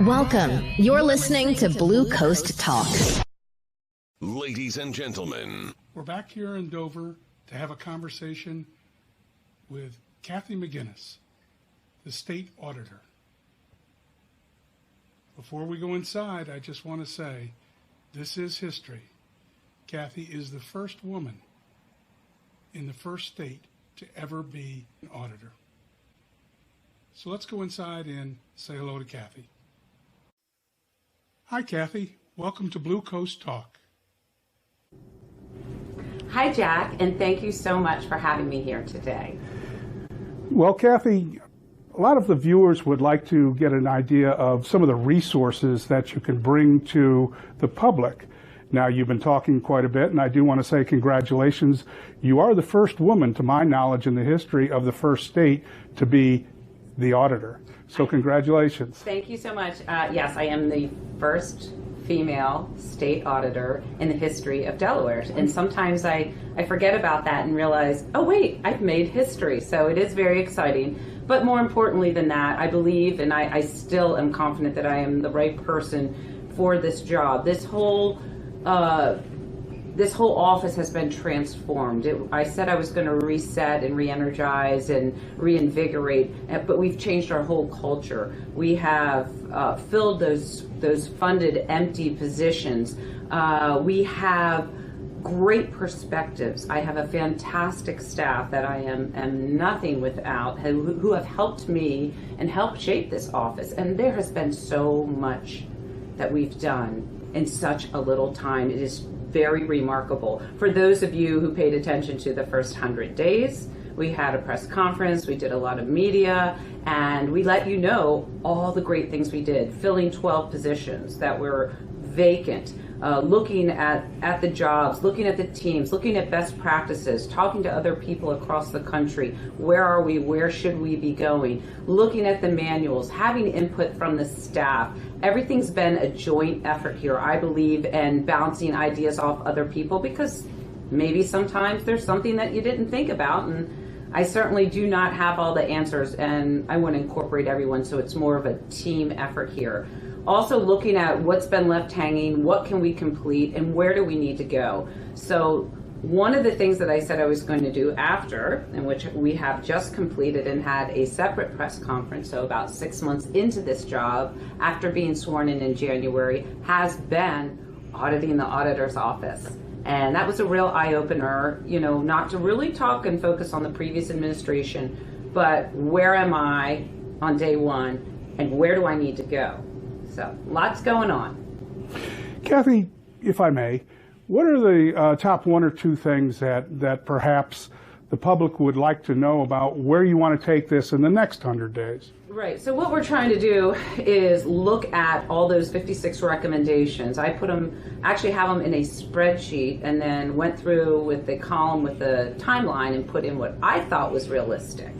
Welcome. You're listening to Blue Coast Talk. Ladies and gentlemen, we're back here in Dover to have a conversation with Kathy McGuiness, the state auditor. Before we go inside, I just want to say this is history. Kathy is the first woman in the first state to ever be an auditor. So let's go inside and say hello to Kathy. Hi, Kathy. Welcome to Blue Coast Talk. Hi, Jack, and thank you so much for having me here today. Well, Kathy, a lot of the viewers would like to get an idea of some of the resources that you can bring to the public. Now, you've been talking quite a bit, and I do want to say congratulations. You are the first woman, to my knowledge, in the history of the first state to be the auditor. So congratulations. Thank you so much. Yes, I am the first female state auditor in the history of Delaware. And sometimes I forget about that and realize, oh wait, I've made history. So it is very exciting. But more importantly than that, I believe, and I still am confident that I am the right person for this job. This whole office has been transformed. I said I was going to reset and re-energize and reinvigorate, but we've changed our whole culture. We have filled those funded empty positions. We have great perspectives. I have a fantastic staff that I am nothing without, who have helped me and helped shape this office. And there has been so much that we've done in such a little time. It is very remarkable. For those of you who paid attention to the first 100 days, we had a press conference, we did a lot of media, and we let you know all the great things we did, filling 12 positions that were vacant, looking at the jobs, looking at the teams, looking at best practices, talking to other people across the country. Where are we? Where should we be going? Looking at the manuals, having input from the staff. Everything's been a joint effort here, I believe, and bouncing ideas off other people, because maybe sometimes there's something that you didn't think about, and I certainly do not have all the answers, and I want to incorporate everyone, so it's more of a team effort here. Also looking at what's been left hanging, what can we complete, and where do we need to go. So one of the things that I said I was going to do after, and which we have just completed and had a separate press conference, so about 6 months into this job, after being sworn in January, has been auditing the auditor's office. And that was a real eye-opener, not to really talk and focus on the previous administration, but where am I on day one, and where do I need to go? So lots going on. Kathy, if I may, what are the top one or two things that perhaps the public would like to know about where you want to take this in the next 100 days? Right. So what we're trying to do is look at all those 56 recommendations. I actually have them in a spreadsheet, and then went through with the column with the timeline and put in what I thought was realistic,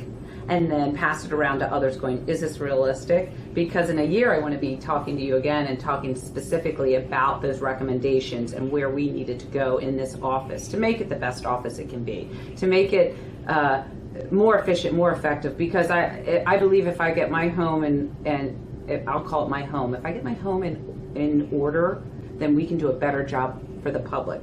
and then pass it around to others going, is this realistic? Because in a year I want to be talking to you again and talking specifically about those recommendations and where we needed to go in this office to make it the best office it can be, to make it more efficient, more effective. Because I believe if I get my home and I'll call it my home, if I get my home in order, then we can do a better job for the public.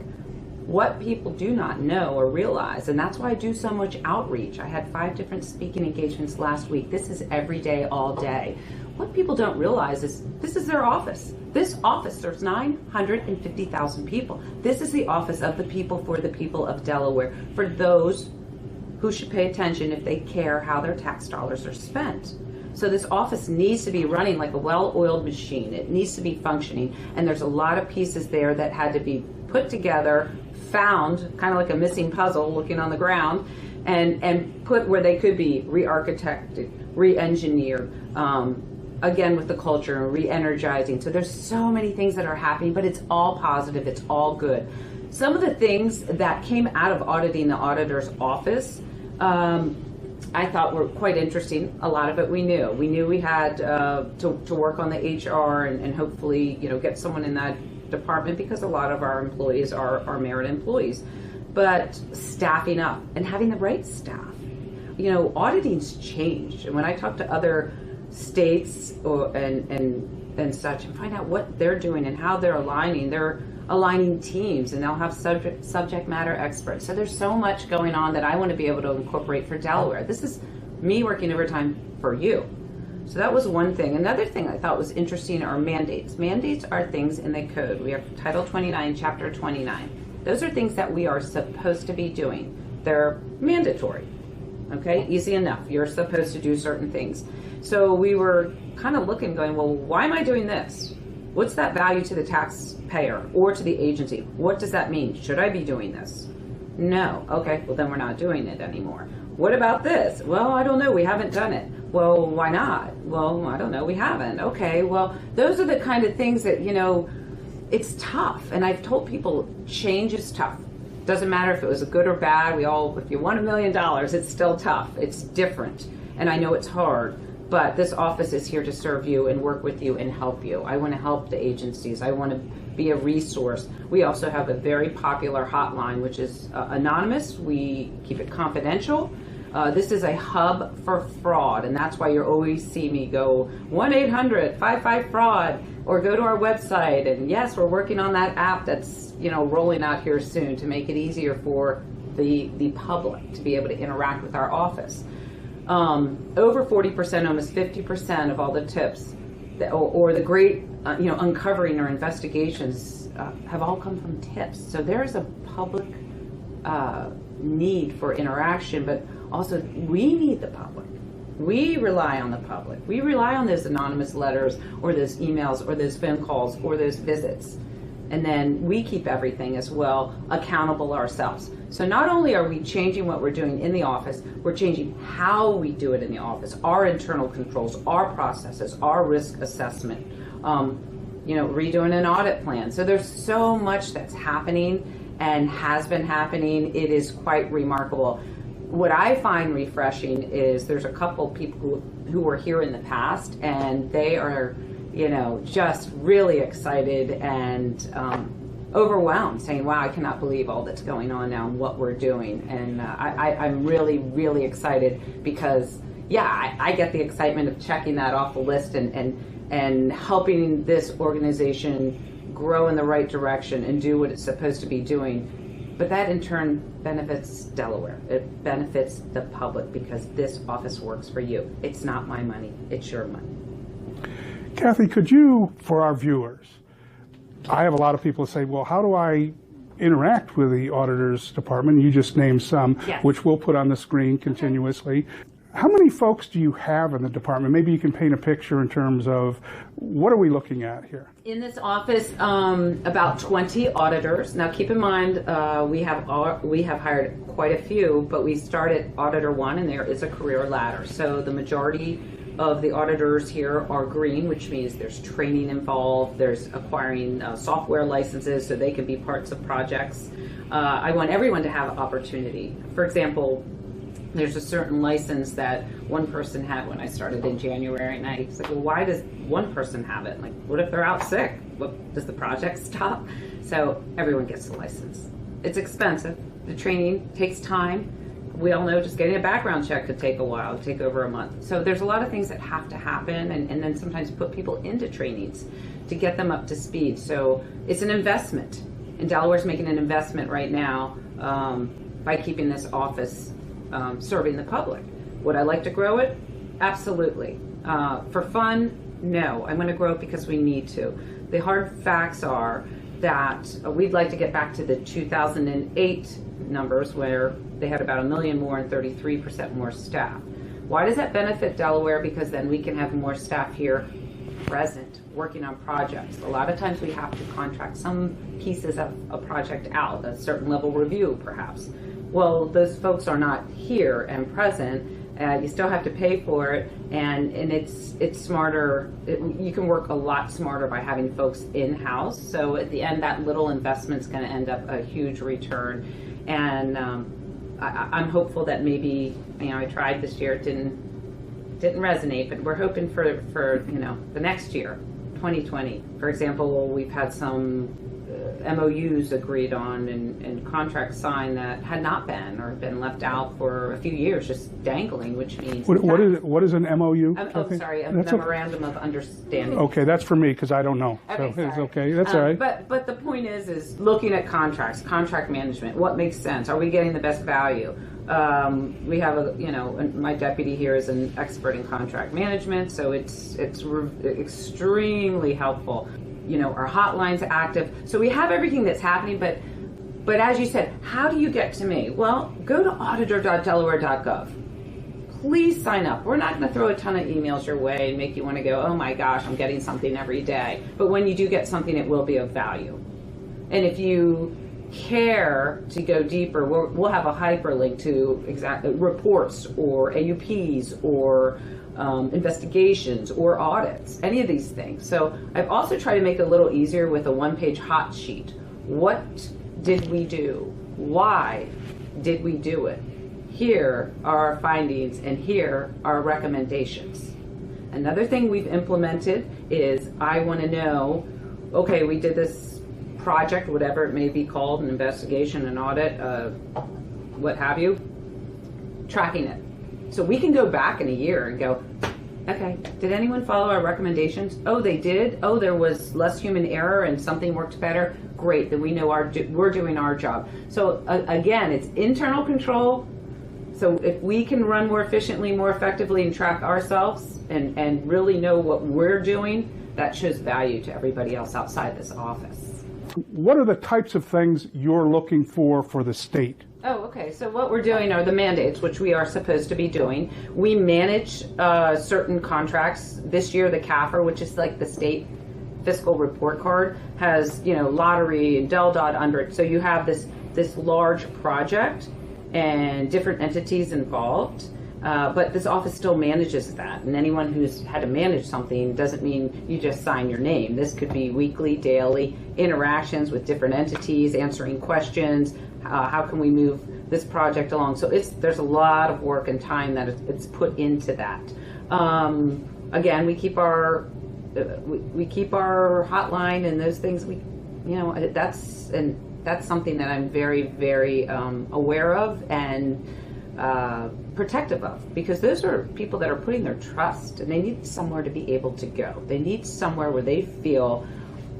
What people do not know or realize, and that's why I do so much outreach. I had 5 different speaking engagements last week. This is every day, all day. What people don't realize is this is their office. This office serves 950,000 people. This is the office of the people for the people of Delaware, for those who should pay attention if they care how their tax dollars are spent. So this office needs to be running like a well-oiled machine. It needs to be functioning, and there's a lot of pieces there that had to be put together, found, kind of like a missing puzzle looking on the ground, and put where they could be re-architected, re-engineered, again with the culture and re-energizing. So there's so many things that are happening, but it's all positive, it's all good. Some of the things that came out of auditing the auditor's office I thought were quite interesting. A lot of it we knew. We knew we had to work on the HR and hopefully get someone in that department, because a lot of our employees are merit employees. But staffing up and having the right staff. Auditing's changed, and when I talk to other states and and such, and find out what they're doing and how they're aligning. They're aligning teams, and they'll have subject matter experts. So there's so much going on that I want to be able to incorporate for Delaware. This is me working overtime for you. So that was one thing. Another thing I thought was interesting are mandates. Mandates are things in the code. We have Title 29, Chapter 29. Those are things that we are supposed to be doing. They're mandatory. Okay, easy enough. You're supposed to do certain things. So we were kind of looking, going, well, why am I doing this? What's that value to the taxpayer or to the agency? What does that mean? Should I be doing this? No. Okay, well then we're not doing it anymore. What about this? Well, I don't know. We haven't done it. Well, why not? Well, I don't know. We haven't. Okay, well, those are the kind of things that, it's tough. And I've told people change is tough. Doesn't matter if it was good or bad. If you won $1 million, it's still tough. It's different. And I know it's hard. But this office is here to serve you and work with you and help you. I want to help the agencies. I want to be a resource. We also have a very popular hotline, which is anonymous. We keep it confidential. This is a hub for fraud, and that's why you always see me go 1-800-55-FRAUD, or go to our website. And yes, we're working on that app that's rolling out here soon to make it easier for the public to be able to interact with our office. Over 40%, almost 50% of all the tips or the great uncovering or investigations have all come from tips. So there's a public need for interaction, but also we need the public. We rely on the public. We rely on those anonymous letters or those emails or those phone calls or those visits. And then we keep everything as well accountable ourselves. So not only are we changing what we're doing in the office, we're changing how we do it in the office, our internal controls, our processes, our risk assessment, redoing an audit plan. So there's so much that's happening and has been happening. It is quite remarkable. What I find refreshing is there's a couple people who were here in the past, and they are just really excited and overwhelmed, saying, wow, I cannot believe all that's going on now and what we're doing. And I'm really, really excited because, I get the excitement of checking that off the list and helping this organization grow in the right direction and do what it's supposed to be doing. But that in turn benefits Delaware. It benefits the public because this office works for you. It's not my money, it's your money. Kathy, could you, for our viewers, I have a lot of people say, well, how do I interact with the auditor's department? You just named some, yes, which we'll put on the screen continuously. Okay. How many folks do you have in the department? Maybe you can paint a picture in terms of what are we looking at here? In this office, about 20 auditors. Now keep in mind, we have hired quite a few, but we start at Auditor 1 and there is a career ladder. So the majority of the auditors here are green, which means there's training involved, there's acquiring software licenses so they can be parts of projects. I want everyone to have opportunity. For example, there's a certain license that one person had when I started in January, and I said, well, why does one person have it? Like, what if they're out sick? What, does the project stop? So everyone gets the license. It's expensive. The training takes time. We all know just getting a background check could take a while, it'd take over a month. So there's a lot of things that have to happen, and then sometimes put people into trainings to get them up to speed. So it's an investment, and Delaware's making an investment right now by keeping this office serving the public. Would I like to grow it? Absolutely. For fun? No. I'm going to grow it because we need to. The hard facts are that we'd like to get back to the 2008 numbers where they had about 1 million more and 33% more staff. Why does that benefit Delaware? Because then we can have more staff here present, working on projects. A lot of times we have to contract some pieces of a project out, a certain level review perhaps. Well, those folks are not here and present. You still have to pay for it, and it's smarter. You can work a lot smarter by having folks in-house. So at the end, that little investment's going to end up a huge return. And I'm hopeful that maybe, I tried this year, it didn't resonate, but we're hoping for the next year, 2020. For example, we've had some MOUs agreed on and contracts signed that had not been or been left out for a few years, just dangling, which means... What is an MOU? A Memorandum of Understanding. Okay, that's for me because I don't know. Okay, so it's sorry. okay, that's all right. But the point is looking at contracts, contract management, what makes sense? Are we getting the best value? We have my deputy here is an expert in contract management, so it's extremely helpful. Our hotline's active, so we have everything that's happening. But as you said, how do you get to me? Well, go to auditor.delaware.gov. Please sign up. We're not going to throw a ton of emails your way and make you want to go, oh my gosh, I'm getting something every day. But when you do get something, it will be of value. And if you care to go deeper, we'll have a hyperlink to reports or AUPs or investigations or audits, any of these things. So I've also tried to make it a little easier with a one-page hot sheet. What did we do? Why did we do it? Here are our findings and here are recommendations. Another thing we've implemented is I want to know, okay, we did this project, whatever it may be called, an investigation, an audit, what have you, tracking it. So we can go back in a year and go, okay, did anyone follow our recommendations? Oh, they did? Oh, there was less human error and something worked better? Great, then we know we're doing our job. So again, it's internal control. So if we can run more efficiently, more effectively, and track ourselves and really know what we're doing, that shows value to everybody else outside this office. What are the types of things you're looking for the state? Oh, okay. So what we're doing are the mandates, which we are supposed to be doing. We manage certain contracts. This year, the CAFR, which is like the state fiscal report card, has lottery and DelDOT under it. So you have this large project and different entities involved. But this office still manages that, and anyone who's had to manage something doesn't mean you just sign your name. This could be weekly, daily interactions with different entities, answering questions. How can we move this project along? So there's a lot of work and time that it's put into that. Again, we keep our hotline and those things. That's something that I'm very, very aware of and protective of, because those are people that are putting their trust, and they need somewhere to be able to go. They need somewhere where they feel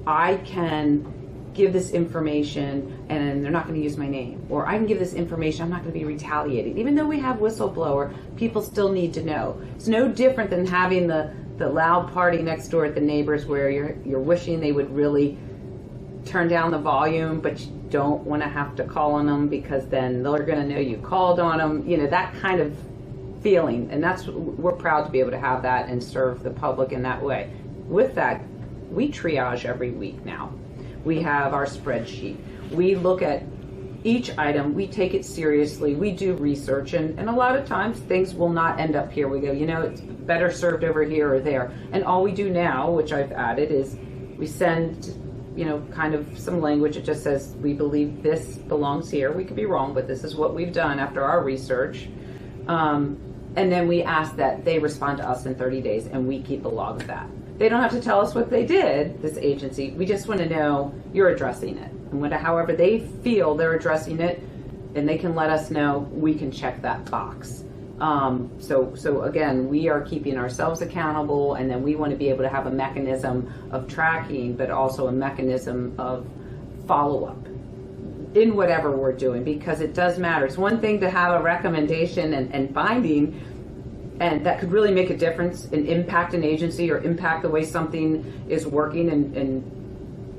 I can give this information and they're not going to use my name, or I can give this information, I'm not going to be retaliated. Even though we have whistleblower, people still need to know. It's no different than having the loud party next door at the neighbors where you're wishing they would really turn down the volume, but you don't want to have to call on them because then they're going to know you called on them. That kind of feeling, and we're proud to be able to have that and serve the public in that way. With that, we triage every week now. We have our spreadsheet. We look at each item, we take it seriously, we do research, and a lot of times things will not end up here. We go, it's better served over here or there. And all we do now, which I've added, is we send kind of some language that just says, we believe this belongs here. We could be wrong, but this is what we've done after our research. And then we ask that they respond to us in 30 days, and we keep a log of that. They don't have to tell us what they did, this agency. We just want to know you're addressing it. And however they feel they're addressing it, and they can let us know, we can check that box. So again, we are keeping ourselves accountable, and then we want to be able to have a mechanism of tracking, but also a mechanism of follow-up in whatever we're doing, because it does matter. It's one thing to have a recommendation and finding, and that could really make a difference and impact an agency or impact the way something is working and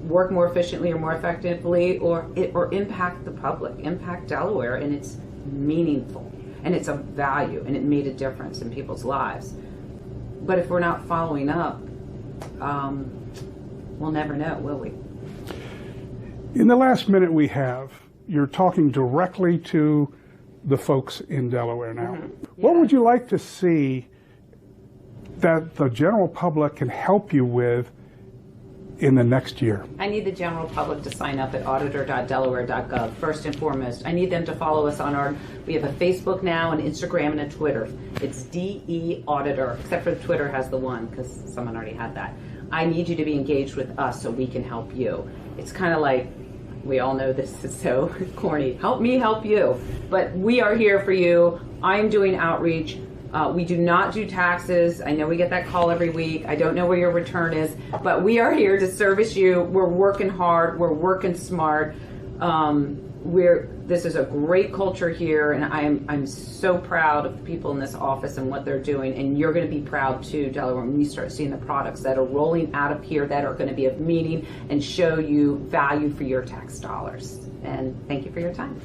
work more efficiently or more effectively, or impact the public, impact Delaware, and it's meaningful. And it's of value, and it made a difference in people's lives. But if we're not following up, we'll never know, will we? In the last minute we have, you're talking directly to the folks in Delaware now. Mm-hmm. Yeah. What would you like to see that the general public can help you with in the next year? I need the general public to sign up at auditor.delaware.gov, first and foremost. I need them to follow us on we have a Facebook now, an Instagram, and a Twitter. It's DE Auditor, except for Twitter has the one, because someone already had that. I need you to be engaged with us so we can help you. it's kind of like, we all know this is so corny. Help me help you. But we are here for you. I'm doing outreach. We do not do taxes. I know we get that call every week. I don't know where your return is, but we are here to service you. We're working hard. We're working smart. This is a great culture here, and I'm so proud of the people in this office and what they're doing. And you're going to be proud too, Delaware, when you start seeing the products that are rolling out of here that are going to be of meaning and show you value for your tax dollars. And thank you for your time.